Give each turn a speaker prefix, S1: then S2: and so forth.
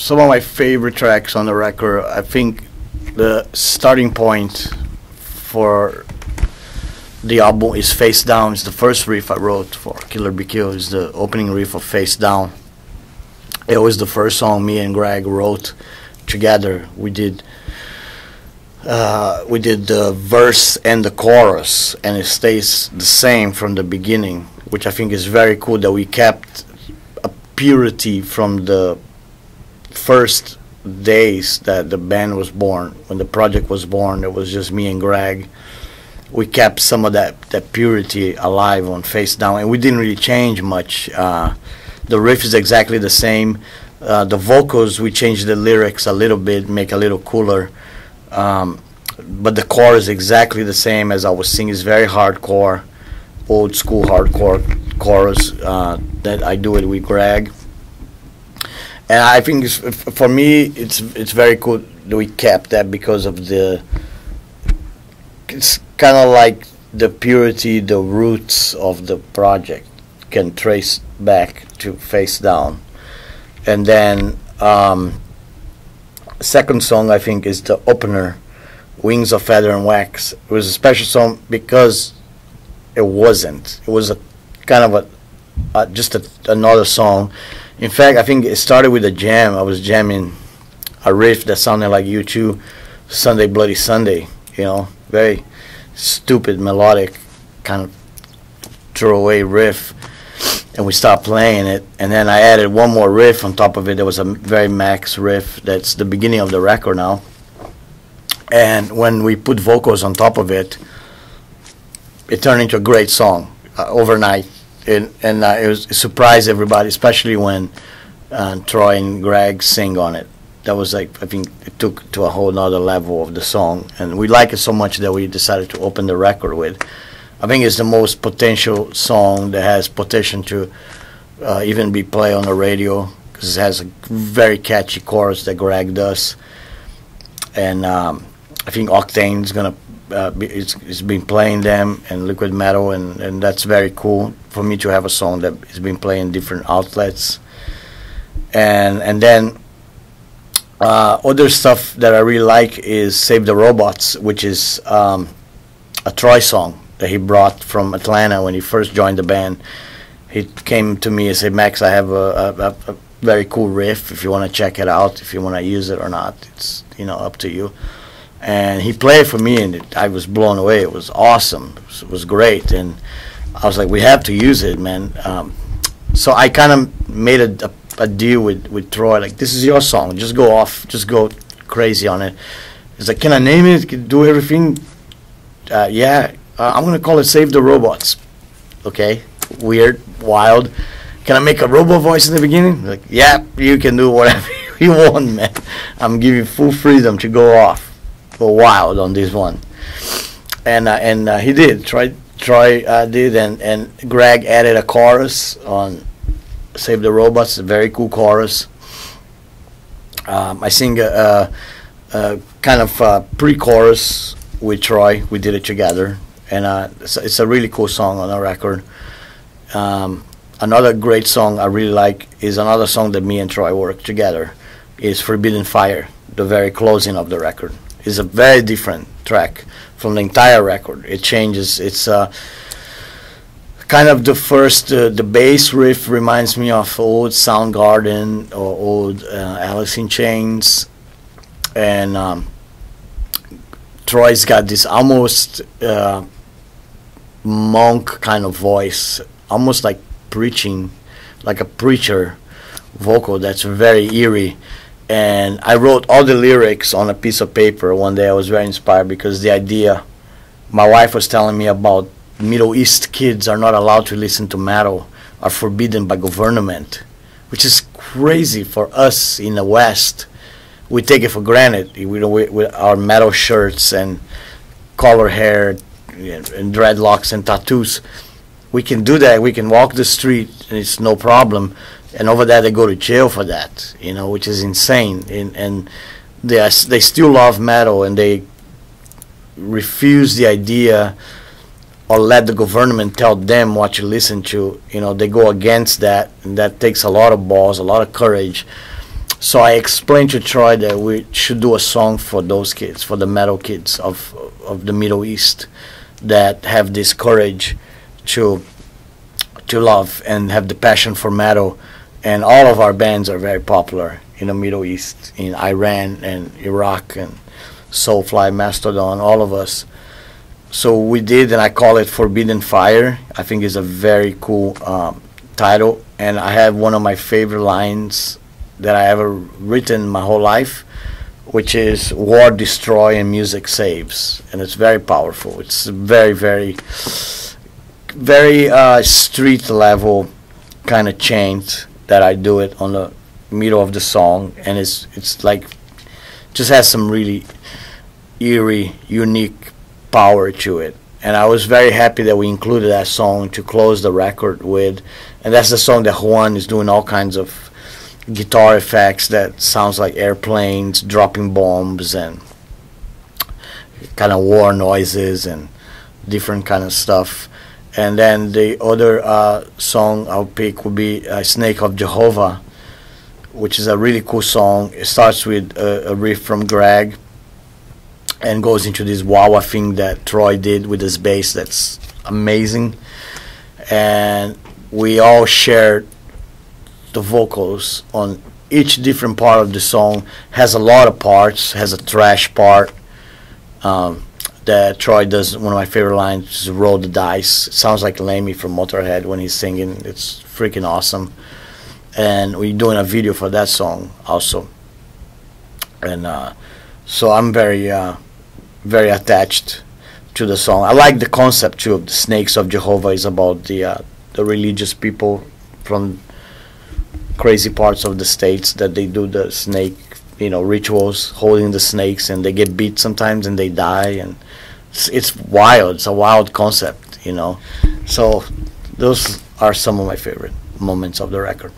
S1: some of my favorite tracks on the record. I think the starting point for the album is Face Down. It's the first riff I wrote for Killer Be Killed. It's the opening riff of Face Down. It was the first song me and Greg wrote together. We did the verse and the chorus, and it stays the same from the beginning, which I think is very cool, that we kept a purity from the first days that the band was born. When the project was born, it was just me and Greg. We kept some of that purity alive on Face Down, and we didn't really change much. The riff is exactly the same. The vocals, we changed the lyrics a little bit, make a little cooler. But the core is exactly the same as I was singing. It's very hardcore, old school hardcore chorus that I do it with Greg. And I think for me, it's very cool that we kept that, because of it's kind of like the purity, the roots of the project can trace back to Face Down. And then second song, I think, is the opener, Wings of Feather and Wax. It was a special song because it wasn't. It was a kind of another song. In fact, I think it started with a jam. I was jamming a riff that sounded like U2, Sunday Bloody Sunday, very stupid melodic kind of throwaway riff, and we stopped playing it, and then I added one more riff on top of it. There was a very max riff that's the beginning of the record now, and when we put vocals on top of it, it turned into a great song overnight, and it surprised everybody, especially when Troy and Greg sing on it. That was I think it took to a whole nother level of the song, and we like it so much that we decided to open the record with. I think it's the most potential song that has potential to even be played on the radio, because it has a very catchy chorus that Greg does, and I think Octane's gonna it's been playing them and Liquid Metal, and that's very cool for me to have a song that has been playing in different outlets, and then. Other stuff that I really like is Save the Robots, which is a Troy song that he brought from Atlanta when he first joined the band. He came to me and said, Max, I have a very cool riff. If you want to check it out, if you want to use it or not, it's up to you. And he played for me, and I was blown away. It was awesome. It was great. And I was like, we have to use it, man. So I kind of made a deal with Troy, like, this is your song, just go off, just go crazy on it. He's like, can I name it, can do everything? Yeah, I'm gonna call it Save the Robots. Okay, weird, wild. Can I make a robot voice in the beginning? Like, yeah, you can do whatever you want, man. I'm giving full freedom to go off, go wild on this one. And he did. Troy did, and Greg added a chorus on Save the Robots, a very cool chorus. I sing a kind of pre-chorus with Troy. We did it together, and it's a really cool song on the record. Another great song I really like is another song that me and Troy worked together. Is Forbidden Fire, the very closing of the record. It's a very different track from the entire record. It changes. It's kind of the first, the bass riff reminds me of old Soundgarden or old Alice in Chains, and Troy's got this almost monk kind of voice, almost like preaching, like a preacher vocal that's very eerie. And I wrote all the lyrics on a piece of paper one day. I was very inspired because the idea, my wife was telling me about Middle East kids are not allowed to listen to metal, are forbidden by government, which is crazy for us in the West. We take it for granted with our metal shirts and color hair and dreadlocks and tattoos. We can do that. We can walk the street and it's no problem. And over there they go to jail for that, which is insane. And they still love metal, and they refuse the idea or let the government tell them what to listen to. They go against that, and that takes a lot of balls, a lot of courage. So I explained to Troy that we should do a song for those kids, for the metal kids of the Middle East that have this courage to love and have the passion for metal. And all of our bands are very popular in the Middle East, in Iran and Iraq and Soulfly, Mastodon, all of us. So we did, and I call it Forbidden Fire. I think it's a very cool title, and I have one of my favorite lines that I ever written my whole life, which is "War destroy and music saves," and it's very powerful. It's very, very, very street level kind of chant that I do it on the middle of the song, and it's like just has some really eerie, unique power to it. And I was very happy that we included that song to close the record with, and that's the song that Juan is doing all kinds of guitar effects that sounds like airplanes dropping bombs and kind of war noises and different kind of stuff. And then the other song I'll pick would be Snake of Jehovah, which is a really cool song. It starts with a riff from Greg and goes into this wah-wah thing that Troy did with his bass that's amazing. And we all shared the vocals on each different part of the song. Has a lot of parts, has a thrash part that Troy does. One of my favorite lines is "Roll the dice." It sounds like Lemmy from Motorhead when he's singing. It's freaking awesome. And we're doing a video for that song also. And so I'm very very attached to the song. I like the concept too of the Snakes of Jehovah. Is about the religious people from crazy parts of the states that they do the snake, rituals, holding the snakes, and they get beat sometimes and they die, and it's wild. It's a wild concept, So those are some of my favorite moments of the record.